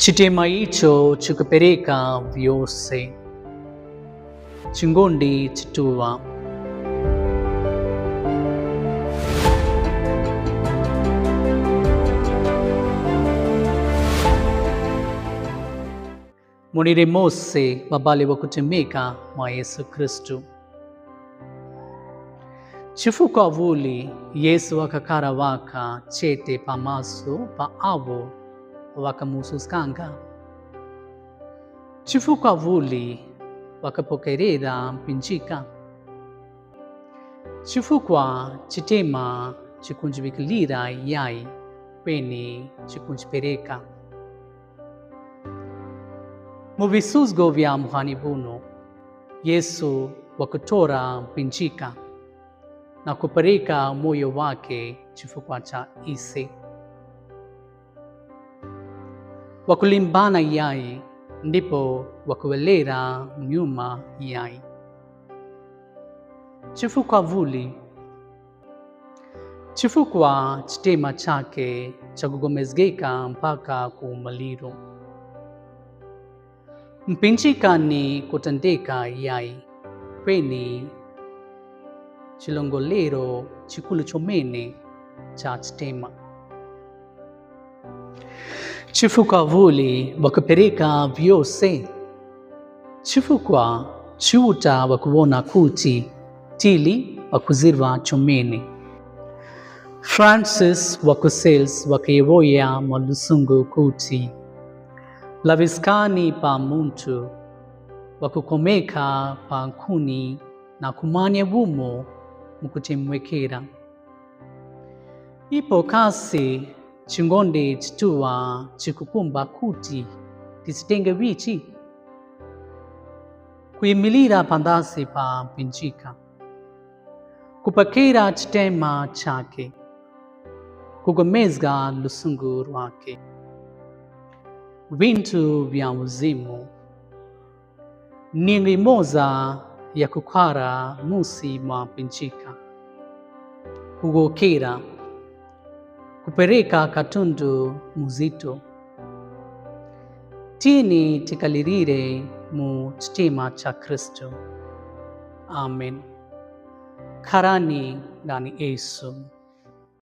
Chitema icho chikupereka vyose, chingondi chituwa. Munire Mose babale wa kutemeka mwa Yesu Kristu. Chifuko avuli Yesu akakara waka chete pamaso pa avo wakamususkanga. Chifuko avuli wakapokerera mpinchika. Chifukwa chitema chikunjibikilira yai peni chikunjipereka. Muvisuzgo vya muhani vuno Yesu wakutora mpinchika na kupereka moyo wake chifukwa cha ise. Wakulimbana yai ndipo wakuelera nyuma yai. Chifukwa vuli, chifukwa chitema chake chakugomezgeka mpaka kumaliro. Mpinchika ni kutandeka yai peni chilongolero chikulu chomene cha chitema. Chifukwa vuli wakupereka vyose, chifukwa chuta wakuona kuti tili wakuzirwa chomene. Francis wakusels wakiroya malusungu kuti laviskani pa muntu wakukomeka pa nkuni na kumanya vumo mukutemwekera. Ipo kasi chingonde chituwa chikukumba kuti tisitenge vichi kuyimilira pandasi pa mpinchika, kupakira chitema chake, kugomezga lusungu rwake. Vintu vya uzimu ningi moza ya kukwara musi mwa mpinchika, kugokera kupereka katundu muzito. Tini tikalirire mu chitema cha Kristo. Amen. Karani ndani Yesu.